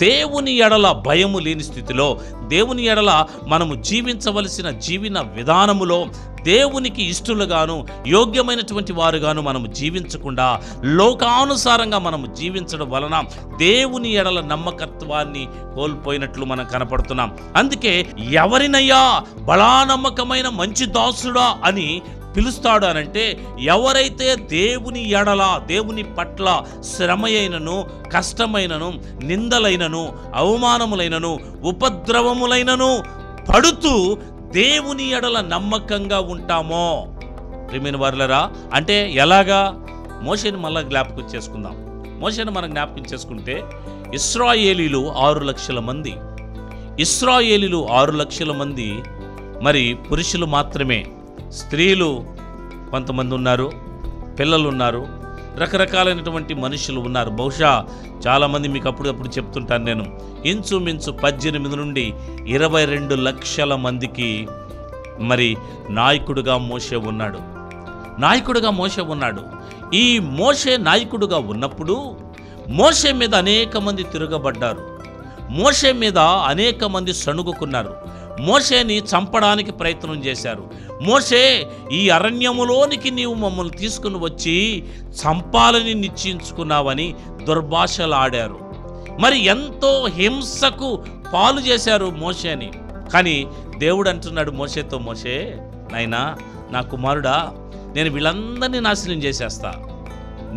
దేవుని ఎడల భయము లేని స్థితిలో, దేవుని ఎడల మనము జీవించవలసిన జీవన విధానములో దేవునికి ఇష్టలుగాను యోగ్యమైనటువంటి వారుగాను మనము జీవించకుండా లోకానుసారంగా మనము జీవించడం వలన దేవుని ఎడల నమ్మకత్వాన్ని కోల్పోయినట్లు మనం కనపడుతున్నాం. అందుకే ఎవరినయ్యా బలా నమ్మకమైన మంచి దాసుడా అని పిలుస్తాడు అనంటే, ఎవరైతే దేవుని ఎడల, దేవుని పట్ల శ్రమయైనను, కష్టమైనను, నిందలైనను, అవమానములైనను, ఉపద్రవములైనను పడుతూ దేవుని ఎడల నమ్మకంగా ఉంటామో. ప్రియమైన వారులారా, అంటే ఎలాగా? మోషేని మళ్ళా జ్ఞాపకం చేసుకుందాం. మోషేని మనం జ్ఞాపకం చేసుకుంటే, ఇశ్రాయేలీలు 6 లక్షల మంది, ఇశ్రాయేలీలు 6 లక్షల మంది మరి పురుషులు మాత్రమే. స్త్రీలు కొంతమంది ఉన్నారు, పిల్లలు ఉన్నారు, రకరకాలైనటువంటి మనుషులు ఉన్నారు. బహుశా చాలామంది మీకు అప్పుడప్పుడు చెప్తుంటాను నేను, ఇంచుమించు 18 నుండి 22 లక్షల మందికి మరి నాయకుడుగా మోషే ఉన్నాడు. నాయకుడుగా మోషే ఉన్నాడు. ఈ మోషే నాయకుడుగా ఉన్నప్పుడు మోషే మీద అనేక మంది తిరగబడ్డారు. మోషే మీద అనేక మంది సణుగుకున్నారు. మోషేని చంపడానికి ప్రయత్నం చేశారు. మోషే, ఈ అరణ్యములోనికి నీవు మమ్మల్ని తీసుకుని వచ్చి చంపాలని నిశ్చయించుకున్నావని దుర్భాషలు ఆడారు. మరి ఎంతో హింసకు పాలు చేశారు మోషేని. కానీ దేవుడు అంటున్నాడు మోషేతో, మోషే నాయనా, నా కుమారుడా, నేను వీళ్ళందరినీ నాశనం చేసేస్తా,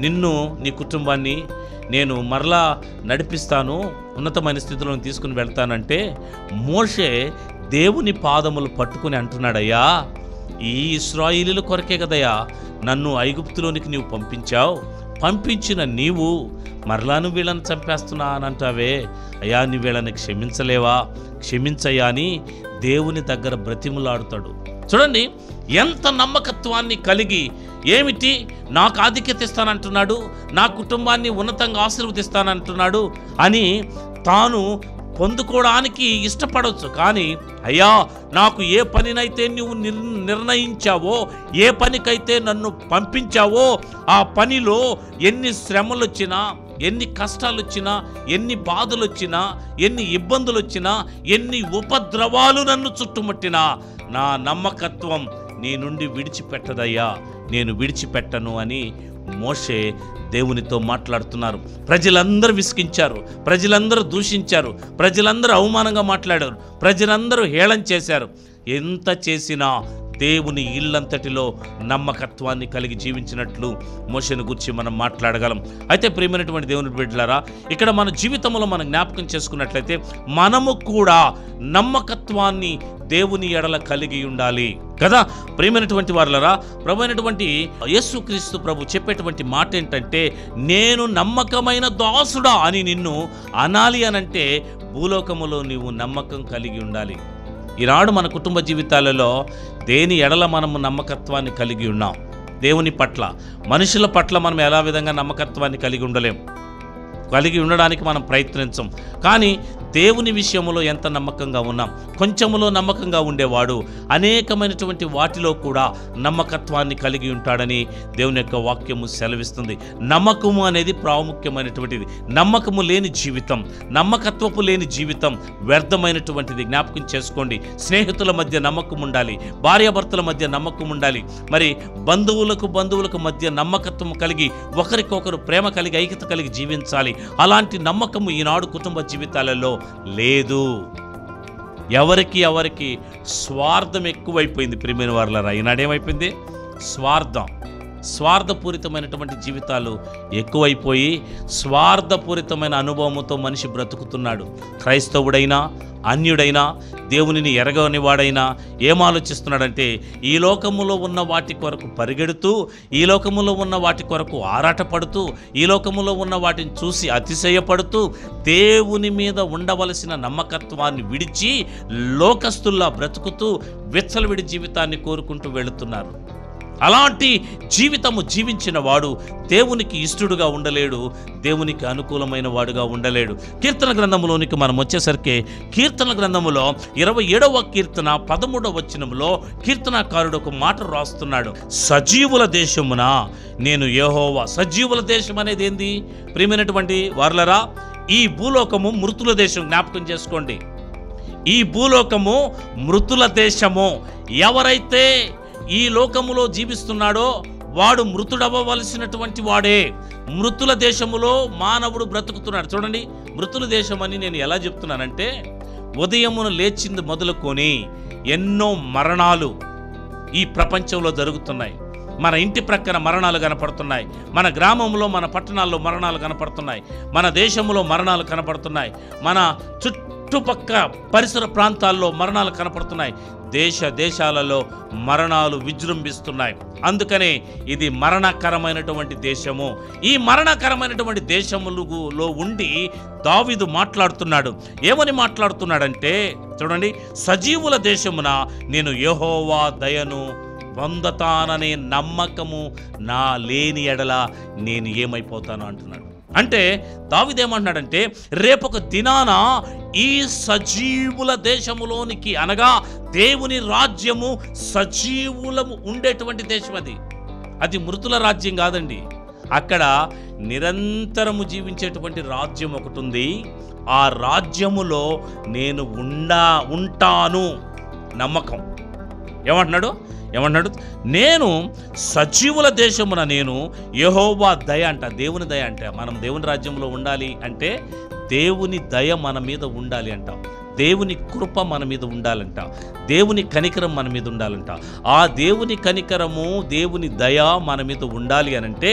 నిన్ను నీ కుటుంబాన్ని నేను మరలా నడిపిస్తాను, ఉన్నతమైన స్థితిలో తీసుకుని వెళ్తానంటే, మోషే దేవుని పాదములు పట్టుకుని అంటున్నాడయ్యా, ఈ ఇశ్రాయేలీల కొరకే కదయ్యా నన్ను ఐగుప్తులోనికి నీవు పంపించావు, పంపించిన నీవు మరలా నువ్వు వీళ్ళని చంపేస్తున్నా అని అంటావే, అయ్యా నువ్వు వీళ్ళని క్షమించలేవా, క్షమించయ్యా అని దేవుని దగ్గర బ్రతిములాడుతాడు. చూడండి ఎంత నమ్మకత్వాన్ని కలిగి, ఏమిటి నాకు ఆధిక్యత ఇస్తానంటున్నాడు, నా కుటుంబాన్ని ఉన్నతంగా ఆశీర్వదిస్తానంటున్నాడు అని తాను పొందుకోవడానికి ఇష్టపడవచ్చు. కానీ అయ్యా, నాకు ఏ పనినైతే నువ్వు నిర్ణయించావో, ఏ పనికైతే నన్ను పంపించావో, ఆ పనిలో ఎన్ని శ్రమలు వచ్చినా, ఎన్ని కష్టాలు వచ్చినా, ఎన్ని బాధలు వచ్చినా, ఎన్ని ఇబ్బందులు వచ్చినా, ఎన్ని ఉపద్రవాలు నన్ను చుట్టుముట్టినా, నా నమ్మకత్వం నీ నుండి విడిచిపెట్టదయ్యా, నేను విడిచిపెట్టను అని మోషే దేవునితో మాట్లాడుతున్నారు. ప్రజలందరూ విసిగించారు, ప్రజలందరూ దూషించారు, ప్రజలందరూ అవమానంగా మాట్లాడారు, ప్రజలందరూ హేళన చేశారు. ఎంత చేసినా దేవుని ఇల్లంతటిలో నమ్మకత్వాన్ని కలిగి జీవించినట్లు మోషేను గురించి మనం మాట్లాడగలం. అయితే ప్రియమైనటువంటి దేవుని బిడ్డలారా, ఇక్కడ మన జీవితంలో మనం జ్ఞాపకం చేసుకున్నట్లయితే మనము కూడా నమ్మకత్వాన్ని దేవుని ఎడల కలిగి ఉండాలి కదా. ప్రియమైనటువంటి వారులారా, ప్రభు అయినటువంటి యేసుక్రీస్తు ప్రభు చెప్పేటువంటి మాట ఏంటంటే, నేను నమ్మకమైన దాసుడా అని నిన్ను అనాలి అనంటే భూలోకములో నీవు నమ్మకం కలిగి ఉండాలి. ఈనాడు మన కుటుంబ జీవితాలలో దేని ఎడల మనము నమ్మకత్వాన్ని కలిగి ఉన్నాం? దేవుని పట్ల, మనుషుల పట్ల మనం ఎలా విధంగా నమ్మకత్వాన్ని కలిగి ఉండలేం, కలిగి ఉండడానికి మనం ప్రయత్నించం. కానీ దేవుని విషయంలో ఎంత నమ్మకంగా ఉన్నాం? కొంచెములో నమ్మకంగా ఉండేవాడు అనేకమైనటువంటి వాటిలో కూడా నమ్మకత్వాన్ని కలిగి ఉంటాడని దేవుని యొక్క వాక్యము సెలవిస్తుంది. నమ్మకము అనేది ప్రాముఖ్యమైనటువంటిది. నమ్మకము లేని జీవితం, నమ్మకత్వపు లేని జీవితం వ్యర్థమైనటువంటిది. జ్ఞాపకం చేసుకోండి. స్నేహితుల మధ్య నమ్మకం ఉండాలి, భార్యాభర్తల మధ్య నమ్మకం ఉండాలి, మరి బంధువులకు మధ్య నమ్మకత్వం కలిగి ఒకరికొకరు ప్రేమ కలిగి ఐక్యత కలిగి జీవించాలి. అలాంటి నమ్మకము ఈనాడు కుటుంబ జీవితాలలో లేదు. ఎవరికి స్వార్థం ఎక్కువైపోయింది. ప్రియమైన వారులారా, ఈనాడేమైపోయింది? స్వార్థపూరితమైనటువంటి జీవితాలు ఎక్కువైపోయి స్వార్థపూరితమైన అనుభవంతో మనిషి బ్రతుకుతున్నాడు. క్రైస్తవుడైనా అన్యుడైనా దేవునిని ఎరగని వాడైనా ఏం ఆలోచిస్తున్నాడంటే, ఈ లోకములో ఉన్న వాటి కొరకు పరిగెడుతూ, ఈ లోకములో ఉన్న వాటి కొరకు ఆరాటపడుతూ, ఈ లోకములో ఉన్న వాటిని చూసి అతిశయపడుతూ, దేవుని మీద ఉండవలసిన నమ్మకత్వాన్ని విడిచి లోకస్తుల్లా బ్రతుకుతూ విచ్చలవిడి జీవితాన్ని కోరుకుంటూ వెళుతున్నారు. అలాంటి జీవితము జీవించిన వాడు దేవునికి ఇష్టడుగా ఉండలేడు, దేవునికి అనుకూలమైన వాడుగా ఉండలేడు. కీర్తన గ్రంథములోనికి మనం వచ్చేసరికి కీర్తన గ్రంథములో 27వ కీర్తన 13వ వచనములో కీర్తనకారుడు ఒక మాట రాస్తున్నాడు. సజీవుల దేశమున నేను యెహోవా. సజీవుల దేశం అనేది ఏంది? ప్రియమైనటువంటి వారులారా, ఈ భూలోకము మృతుల దేశం. జ్ఞాపకం చేసుకోండి, ఈ భూలోకము మృతుల దేశము. ఎవరైతే ఈ లోకములో జీవిస్తున్నాడో వాడు మృతుడవ్వవలసినటువంటి వాడే. మృతుల దేశములో మానవుడు బ్రతుకుతున్నాడు. చూడండి, మృతుల దేశం అని నేను ఎలా చెప్తున్నానంటే, ఉదయమున లేచింది మొదలుకొని ఎన్నో మరణాలు ఈ ప్రపంచంలో జరుగుతున్నాయి. మన ఇంటి ప్రక్కన మరణాలు కనపడుతున్నాయి, మన గ్రామంలో మన పట్టణాల్లో మరణాలు కనపడుతున్నాయి, మన దేశంలో మరణాలు కనపడుతున్నాయి, మన చుట్టుపక్క పరిసర ప్రాంతాల్లో మరణాలు కనపడుతున్నాయి, దేశాలలో మరణాలు విజృంభిస్తున్నాయి. అందుకనే ఇది మరణకరమైనటువంటి దేశము. ఈ మరణకరమైనటువంటి దేశములో ఉండి దావీదు మాట్లాడుతున్నాడు. ఏమని మాట్లాడుతున్నాడంటే చూడండి, సజీవుల దేశమున నేను యెహోవా దయను పొందతాననే నమ్మకము నా లేని ఎడల నేను ఏమైపోతాను అంటున్నాడు. అంటే దావీదేమంటున్నాడంటే, రేపొక దినాన ఈ సజీవుల దేశములోనికి, అనగా దేవుని రాజ్యము సజీవులము ఉండేటువంటి దేశం, అది మృతుల రాజ్యం కాదండి. అక్కడ నిరంతరము జీవించేటువంటి రాజ్యం ఒకటి ఉంది. ఆ రాజ్యములో నేను ఉంటాను నమ్మకం. ఏమంటున్నాడు? నేను సజీవుల దేశమున నేను యెహోవా దయ అంట. దేవుని దయ అంట. మనం దేవుని రాజ్యంలో ఉండాలి అంటే దేవుని దయ మన మీద ఉండాలి అంట. దేవుని కృప మన మీద ఉండాలంట. దేవుని కనికరం మన మీద ఉండాలంట. ఆ దేవుని కనికరము, దేవుని దయ మన మీద ఉండాలి అనంటే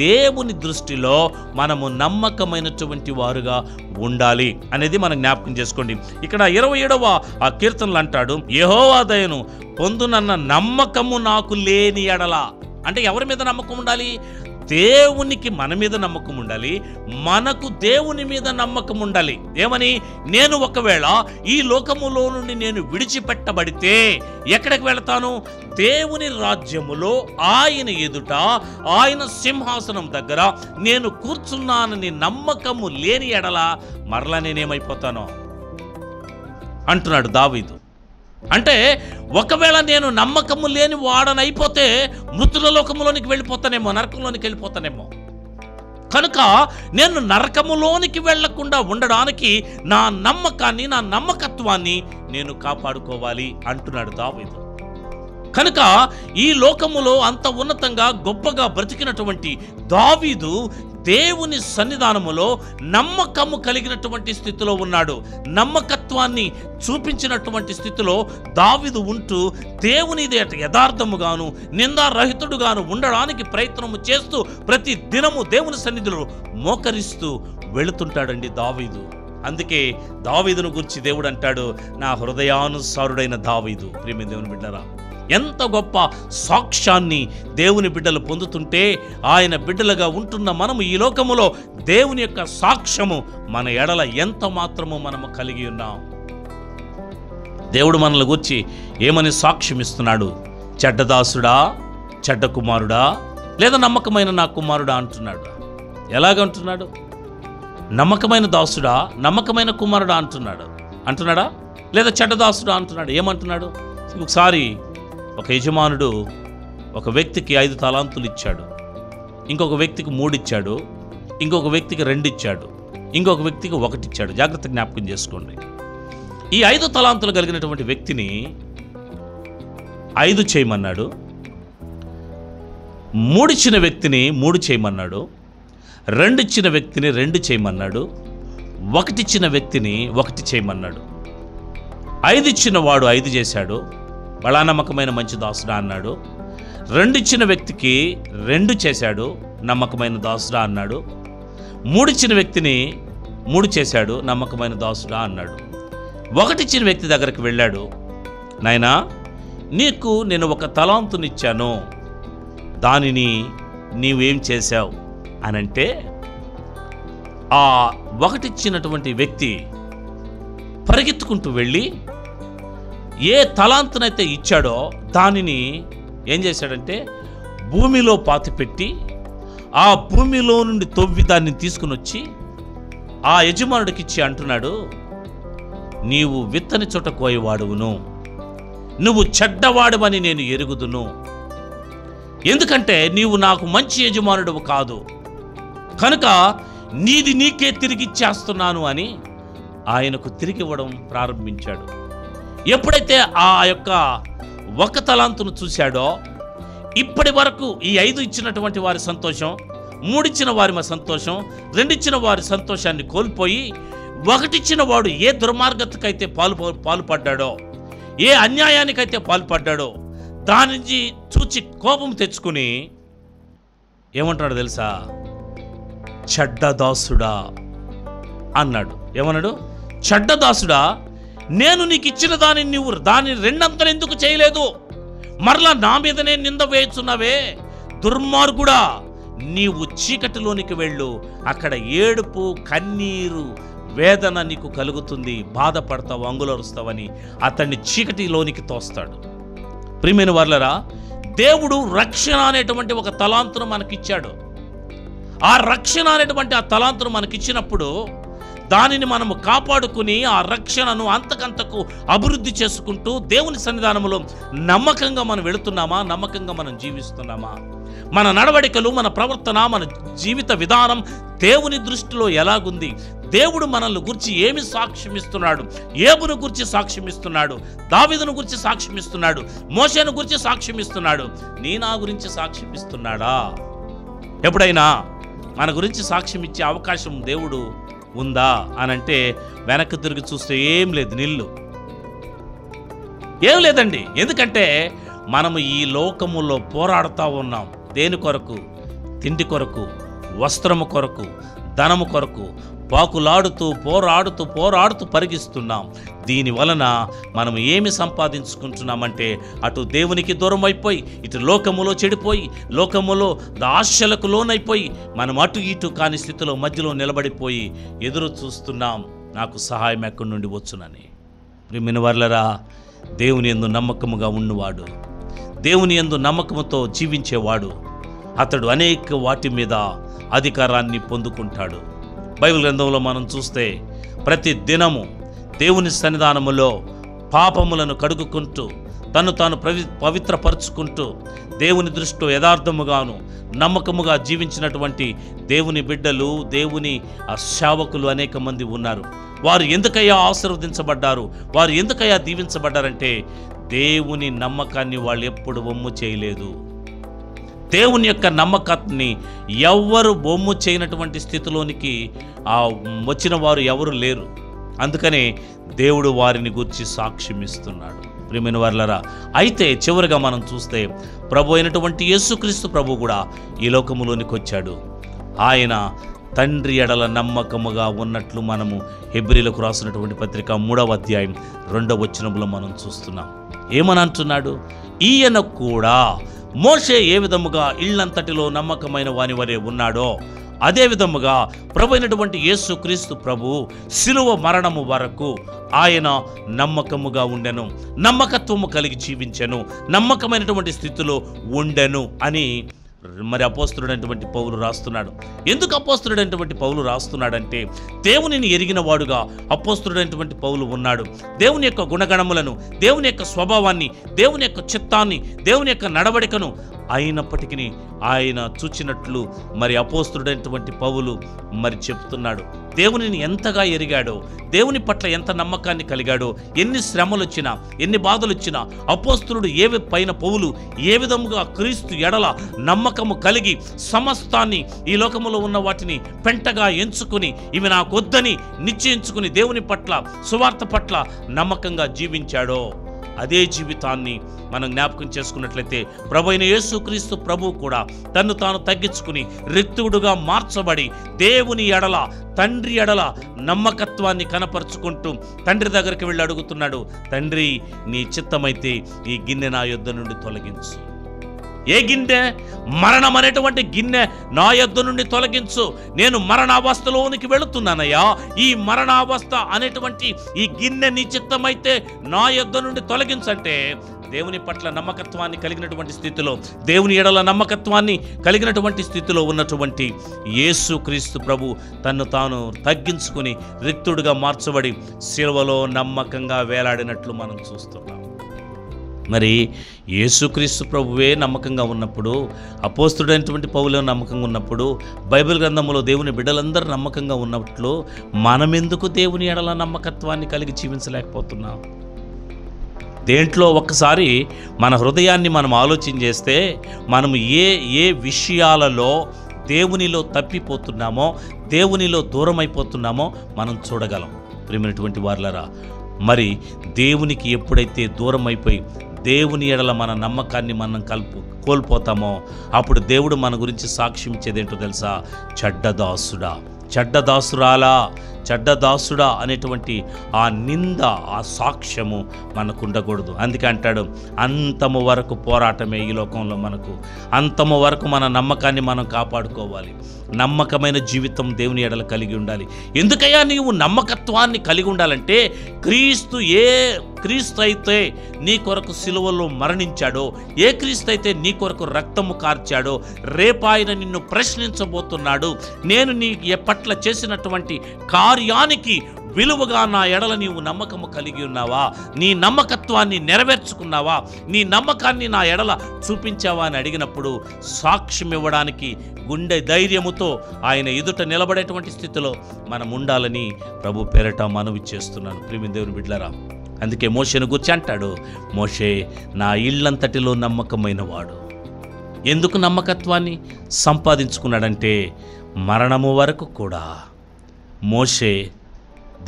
దేవుని దృష్టిలో మనము నమ్మకమైనటువంటి వారుగా ఉండాలి అనేది మనం జ్ఞాపకం చేసుకోండి. ఇక్కడ 27వ ఆ కీర్తనలు అంటాడు, యెహోవా దయను పొందునన్న నమ్మకము నాకు లేని ఎడల. అంటే ఎవరి మీద నమ్మకం ఉండాలి? దేవునికి మన మీద నమ్మకం ఉండాలి, మనకు దేవుని మీద నమ్మకం ఉండాలి. ఏమని? నేను ఒకవేళ ఈ లోకములో నుండి నేను విడిచిపెట్టబడితే ఎక్కడికి వెళతాను? దేవుని రాజ్యములో ఆయన ఎదుట, ఆయన సింహాసనం దగ్గర నేను కూర్చున్నానని నమ్మకము లేని ఎడల మరలా నేనేమైపోతానో అంటున్నాడు దావీదు. అంటే ఒకవేళ నేను నమ్మకము లేని వాడనైపోతే మృతుల లోకములోనికి వెళ్ళిపోతానేమో, నరకంలోనికి వెళ్ళిపోతానేమో. కనుక నేను నరకములోనికి వెళ్లకుండా ఉండడానికి నా నమ్మకాన్ని, నా నమ్మకత్వాన్ని నేను కాపాడుకోవాలి అంటున్నాడు దావీదు. కనుక ఈ లోకములో అంత ఉన్నతంగా గొప్పగా బ్రతికినటువంటి దావీదు దేవుని సన్నిధానములో నమ్మకము కలిగినటువంటి స్థితిలో ఉన్నాడు. నమ్మకత్వాన్ని చూపించినటువంటి స్థితిలో దావీదు ఉంటూ దేవునిదే యథార్థముగాను నిందారహితుడుగాను ఉండడానికి ప్రయత్నము చేస్తూ ప్రతి దినము దేవుని సన్నిధిలో మోకరిస్తూ వెళుతుంటాడండి దావీదు. అందుకే దావీదును గురించి దేవుడు అంటాడు, నా హృదయానుసారుడైన దావీదు. ప్రియమైన దేవుని బిడ్డలారా, ఎంత గొప్ప సాక్ష్యాన్ని దేవుని బిడ్డలు పొందుతుంటే, ఆయన బిడ్డలుగా ఉంటున్న మనము ఈ లోకములో దేవుని యొక్క సాక్ష్యము మన ఎడల ఎంత మాత్రమో మనము కలిగి ఉన్నాం. దేవుడు మనల్ని గురించి ఏమని సాక్ష్యం ఇస్తున్నాడు? చెడ్డదాసుడా, చెడ్డ కుమారుడా, లేదా నమ్మకమైన నా కుమారుడా అంటున్నాడు. ఎలాగంటున్నాడు? నమ్మకమైన దాసుడా, నమ్మకమైన కుమారుడా అంటున్నాడా? లేదా చెడ్డదాసుడా అంటున్నాడు? ఏమంటున్నాడు? ఒకసారి ఒక యజమానుడు ఒక వ్యక్తికి 5 తలాంతులు ఇచ్చాడు, ఇంకొక వ్యక్తికి 3 ఇచ్చాడు, ఇంకొక వ్యక్తికి 2 ఇచ్చాడు, ఇంకొక వ్యక్తికి 1 ఇచ్చాడు. జాగ్రత్త జ్ఞాపకం చేసుకోండి. ఈ 5 తలాంతులు కలిగినటువంటి వ్యక్తిని 5 చేయమన్నాడు, 3 ఇచ్చిన వ్యక్తిని 3 చేయమన్నాడు, 2 ఇచ్చిన వ్యక్తిని 2 చేయమన్నాడు, 1 ఇచ్చిన వ్యక్తిని 1 చేయమన్నాడు. 5 ఇచ్చిన వాడు 5 చేశాడు, బలా నమ్మకమైన మంచి దాసుడా అన్నాడు. 2 ఇచ్చిన వ్యక్తికి 2 చేశాడు, నమ్మకమైన దాసుడా అన్నాడు. 3 ఇచ్చిన వ్యక్తిని 3 చేశాడు, నమ్మకమైన దాసుడా అన్నాడు. 1 ఇచ్చిన వ్యక్తి దగ్గరికి వెళ్ళాడు, నాయనా నీకు నేను 1 తలాంతునిచ్చాను, దానిని నీవేం చేశావు అనంటే, ఆ 1 ఇచ్చినటువంటి వ్యక్తి పరిగెత్తుకుంటూ వెళ్ళి ఏ తలాంతునైతే ఇచ్చాడో దానిని ఏం చేశాడంటే భూమిలో పాతిపెట్టి, ఆ భూమిలో నుండి తవ్వి దాన్ని తీసుకుని వచ్చి ఆ యజమానుడికి ఇచ్చి అంటున్నాడు, నీవు విత్తని చోట కోయవాడువును, నువ్వు చెడ్డవాడవని నేను ఎరుగుదును, ఎందుకంటే నీవు నాకు మంచి యజమానుడు కాదు. కనుక నీది నీకే తిరిగిచ్చేస్తున్నాను అని ఆయనకు తిరిగి ఇవ్వడం ప్రారంభించాడు. ఎప్పుడైతే ఆ యొక్క ఒక తలాంతును చూశాడో, ఇప్పటి వరకు ఈ 5 ఇచ్చినటువంటి వారి సంతోషం, 3 ఇచ్చిన వారి సంతోషం, 2 ఇచ్చిన వారి సంతోషాన్ని కోల్పోయి 1 ఇచ్చిన వాడు ఏ దుర్మార్గతకైతే పాల్పడ్డాడో, ఏ అన్యాయానికైతే పాల్పడ్డాడో దాని నుంచి చూచి కోపం తెచ్చుకుని ఏమంటాడు తెలుసా? చెడ్డదాసుడా అన్నాడు. ఏమన్నాడు? చెడ్డదాసుడా, నేను నీకు ఇచ్చిన దానిని నువ్వు దాని 2 అంతలు ఎందుకు చేయలేదు? మరలా నా మీదనే నింద వేయుచున్నావే. దుర్మార్గుడా, నీవు చీకటిలోనికి వెళ్ళు, అక్కడ ఏడుపు, కన్నీరు, వేదన నీకు కలుగుతుంది, బాధపడతావు, అంగులరుస్తావని అతన్ని చీకటిలోనికి తోస్తాడు. ప్రియమైన వారలారా, దేవుడు రక్షణ అనేటువంటి ఒక తలాంతును మనకిచ్చాడు. ఆ రక్షణ అనేటువంటి ఆ తలాంతును మనకిచ్చినప్పుడు దానిని మనము కాపాడుకుని ఆ రక్షణను అంతకంతకు అభివృద్ధి చేసుకుంటూ దేవుని సన్నిధానంలో నమ్మకంగా మనం వెళుతున్నామా? నమ్మకంగా మనం జీవిస్తున్నామా? మన నడవడికలు, మన ప్రవర్తన, మన జీవిత విధానం దేవుని దృష్టిలో ఎలాగుంది? దేవుడు మనల్ని గురించి ఏమి సాక్ష్యం ఇస్తున్నాడు? ఏబును గురించి సాక్ష్యం ఇస్తున్నాడు, దావీదును గురించి సాక్ష్యం ఇస్తున్నాడు, మోషేను గురించి సాక్ష్యం ఇస్తున్నాడు. నా గురించి సాక్ష్యం ఇస్తున్నాడా? ఎప్పుడైనా మన గురించి సాక్ష్యం ఇచ్చే అవకాశం దేవుడు ఉందా అనంటే వెనక్కి తిరిగి చూస్తే ఏం లేదు, నిల్లు, ఏం లేదండి. ఎందుకంటే మనము ఈ లోకములో పోరాడుతూ ఉన్నాం. దేని కొరకు? తిండి కొరకు, వస్త్రము కొరకు, ధనము కొరకు పాకులాడుతూ పోరాడుతూ పరిగిస్తున్నాం. దీని వలన మనం ఏమి సంపాదించుకుంటున్నామంటే అటు దేవునికి దూరం అయిపోయి, ఇటు లోకములో చెడిపోయి, లోకములో ఆశలకు లోనైపోయి మనం అటు ఇటు కాని స్థితిలో మధ్యలో నిలబడిపోయి ఎదురు చూస్తున్నాం, నాకు సహాయం ఎక్కడి నుండి వచ్చునని. ప్రియమైన వారలారా, దేవుని యందు నమ్మకముగా ఉన్నవాడు, దేవుని యందు నమ్మకముతో జీవించేవాడు, అతడు అనేక వాటి మీద అధికారాన్ని పొందుకుంటాడు. బైబిల్ గ్రంథంలో మనం చూస్తే ప్రతి దినము దేవుని సన్నిధానములో పాపములను కడుగుకుంటూ తను తాను పవిత్రపరుచుకుంటూ దేవుని దృష్టిలో యథార్థముగాను నమ్మకముగా జీవించినటువంటి దేవుని బిడ్డలు, దేవుని సేవకులు అనేక మంది ఉన్నారు. వారు ఎందుకయ్యా ఆశీర్వదించబడ్డారు? వారు ఎందుకయ్యా దీవించబడ్డారంటే దేవుని నమ్మకాన్ని వాళ్ళు ఎప్పుడు వమ్ము చేయలేదు. దేవుని యొక్క నమ్మకాన్ని ఎవ్వరు బొమ్ము చేయనటువంటి స్థితిలోనికి వచ్చిన వారు ఎవరు లేరు. అందుకనే దేవుడు వారిని గురించి సాక్ష్యం ఇస్తున్నాడు. ప్రియమైన వారలారా, అయితే చివరిగా మనం చూస్తే ప్రభు అయినటువంటి యేసుక్రీస్తు ప్రభు కూడా ఈ లోకములోనికి వచ్చాడు. ఆయన తండ్రి ఎడల నమ్మకముగా ఉన్నట్లు మనము హెబ్రీలకు రాసినటువంటి పత్రిక 3వ అధ్యాయం 2వ వచనంలో మనం చూస్తున్నాం. ఏమని అంటున్నాడు? ఈయన కూడా మోషే ఏ విధముగా ఇళ్ళంతటిలో నమ్మకమైన వాని వలె ఉన్నాడో అదే విధముగా ప్రభు అయినటువంటి యేసుక్రీస్తు ప్రభు శిలువ మరణము వరకు ఆయన నమ్మకముగా ఉండెను, నమ్మకత్వము కలిగి జీవించెను, నమ్మకమైనటువంటి స్థితిలో ఉండెను అని మరి అపోస్తలుడైనటువంటి పౌలు రాస్తున్నాడు. ఎందుకు అపోస్తలుడైనటువంటి పౌలు రాస్తున్నాడంటే దేవునిని ఎరిగిన వాడుగా అపోస్తలుడైనటువంటి పౌలు ఉన్నాడు. దేవుని యొక్క గుణగణములను, దేవుని యొక్క స్వభావాన్ని, దేవుని యొక్క చిత్తాన్ని, దేవుని యొక్క నడవడికను అయినప్పటికీ ఆయన చూచినట్లు మరి అపోస్తలుడైనటువంటి పౌలు మరి చెప్తున్నాడు. దేవునిని ఎంతగా ఎరిగాడో, దేవుని పట్ల ఎంత నమ్మకాన్ని కలిగాడో, ఎన్ని శ్రమలు వచ్చినా, ఎన్ని బాధలు వచ్చినా అపోస్తలుడు పైన పౌలు ఏ విధముగా క్రీస్తు ఎడల నమ్మకము కలిగి సమస్తాన్ని ఈ లోకములో ఉన్న వాటిని పెంటగా ఎంచుకుని ఇవి నాకు వద్దని నిశ్చయించుకుని దేవుని పట్ల, సువార్త పట్ల నమ్మకంగా జీవించాడో అదే జీవితాన్ని మనం జ్ఞాపకం చేసుకున్నట్లయితే ప్రభు అయిన యేసుక్రీస్తు ప్రభు కూడా తన్ను తాను తగ్గించుకుని రిక్తుడుగా మార్చబడి దేవుని ఎడల, తండ్రి ఎడల నమ్మకత్వాన్ని కనపరుచుకుంటూ తండ్రి దగ్గరికి వెళ్ళి అడుగుతున్నాడు, తండ్రి నీ చిత్తమైతే ఈ గిన్నె నా యొద్ద నుండి తొలగించు. ఏ గిన్నె? మరణం అనేటువంటి గిన్నె నా యొద్ద నుండి తొలగించు. నేను మరణావస్థలోనికి వెళుతున్నానయ్యా. ఈ మరణావస్థ అనేటువంటి ఈ గిన్నె నీ చిత్తమైతే నా యొద్ద నుండి తొలగించంటే దేవుని పట్ల నమ్మకత్వాన్ని కలిగినటువంటి స్థితిలో, దేవుని ఎడల నమ్మకత్వాన్ని కలిగినటువంటి స్థితిలో ఉన్నటువంటి యేసుక్రీస్తు ప్రభు తన్ను తాను తగ్గించుకుని రిక్తుడుగా మార్చబడి శిలువలో నమ్మకంగా వేలాడినట్లు మనం చూస్తున్నాం. మరి యేసుక్రీస్తు ప్రభువే నమ్మకంగా ఉన్నప్పుడు, అపోస్తుడైనటువంటి పౌలు నమ్మకంగా ఉన్నప్పుడు, బైబిల్ గ్రంథంలో దేవుని బిడ్డలందరూ నమ్మకంగా ఉన్నట్లు మనమెందుకు దేవుని ఎడల నమ్మకత్వాన్ని కలిగి జీవించలేకపోతున్నాం? దేంట్లో ఒక్కసారి మన హృదయాన్ని మనం ఆలోచన చేస్తే మనం ఏ విషయాలలో దేవునిలో తప్పిపోతున్నామో, దేవునిలో దూరం అయిపోతున్నామో మనం చూడగలం. ప్రియమైనటువంటి వారలారా, మరి దేవునికి ఎప్పుడైతే దూరం అయిపోయి దేవుని ఎడల మన నమ్మకాన్ని మనం కోల్పోతామో అప్పుడు దేవుడు మన గురించి సాక్ష్యం ఇచ్చేదేంటో తెలుసా? చెడ్డదాసుడా, చెడ్డదాసురాలా, చెడ్డదాసుడా అనేటువంటి ఆ నింద, ఆ సాక్ష్యము మనకు ఉండకూడదు. అందుకే అంటాడు, అంతము వరకు పోరాటమే ఈ లోకంలో మనకు. అంతము వరకు మన నమ్మకాన్ని మనం కాపాడుకోవాలి. నమ్మకమైన జీవితం దేవుని ఎడల కలిగి ఉండాలి. ఎందుకయ్యా నీవు నమ్మకత్వాన్ని కలిగి ఉండాలంటే, క్రీస్తు అయితే నీ కొరకు సిలువలో మరణించాడో, ఏ క్రీస్తు అయితే నీ కొరకు రక్తము కార్చాడో, రేపాయన నిన్ను ప్రశ్నించబోతున్నాడు. నేను నీ పట్ల చేసినటువంటి కార్యానికి విలువగా నా ఎడల నీవు నమ్మకము కలిగి ఉన్నావా? నీ నమ్మకత్వాన్ని నెరవేర్చుకున్నావా? నీ నమ్మకాన్ని నా ఎడల చూపించావా అని అడిగినప్పుడు సాక్ష్యం ఇవ్వడానికి గుండె ధైర్యముతో ఆయన ఎదుట నిలబడేటువంటి స్థితిలో మనం ఉండాలని ప్రభు పేరట మనవి చేస్తున్నాను. ప్రియమైన దేవుని బిడ్డలారా, అందుకే మోషేను గురించి అంటాడు, మోషే నా ఇల్లంతటిలో నమ్మకమైన వాడు. ఎందుకు నమ్మకత్వాన్ని సంపాదించుకున్నాడంటే, మరణము వరకు కూడా మోషే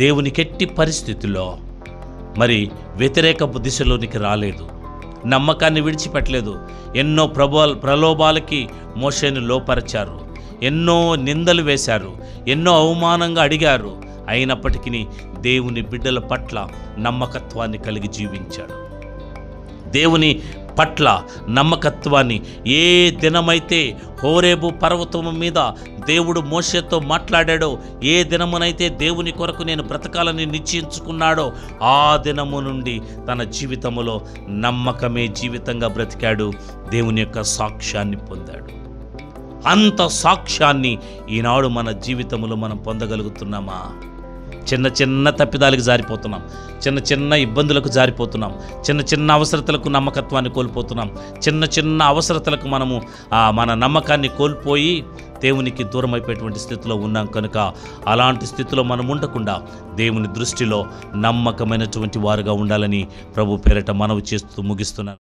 దేవునికెట్టి పరిస్థితుల్లో మరి వ్యతిరేకపు దిశలోనికి రాలేదు, నమ్మకాన్ని విడిచిపెట్టలేదు. ఎన్నో ప్రలోభాలకి మోషేను లోపరిచారు, ఎన్నో నిందలు వేశారు, ఎన్నో అవమానంగా అడిగారు. అయినప్పటికీ దేవుని బిడ్డల పట్ల నమ్మకత్వాన్ని కలిగి జీవించాడు. దేవుని పట్ల నమ్మకత్వాన్ని ఏ దినమైతే హోరేబు పర్వతం మీద దేవుడు మోషేతో మాట్లాడాడో, ఏ దినమునైతే దేవుని కొరకు నేను బ్రతకాలని నిశ్చయించుకున్నాడో, ఆ దినము నుండి తన జీవితంలో నమ్మకమే జీవితంగా బ్రతికాడు. దేవుని యొక్క సాక్ష్యాన్ని పొందాడు. అంత సాక్ష్యాన్ని ఈనాడు మన జీవితంలో మనం పొందగలుగుతున్నామా? చిన్న చిన్న తప్పిదాలకు జారిపోతున్నాం, చిన్న చిన్న ఇబ్బందులకు జారిపోతున్నాం, చిన్న చిన్న అవసరతలకు నమ్మకత్వాన్ని కోల్పోతున్నాం. చిన్న చిన్న అవసరతలకు మనము మన నమ్మకాన్ని కోల్పోయి దేవునికి దూరం అయిపోయేటువంటి స్థితిలో ఉన్నాం. కనుక అలాంటి స్థితిలో మనం ఉండకుండా దేవుని దృష్టిలో నమ్మకమైనటువంటి వారుగా ఉండాలని ప్రభు పేరట మనవి చేస్తూ ముగిస్తున్నాను.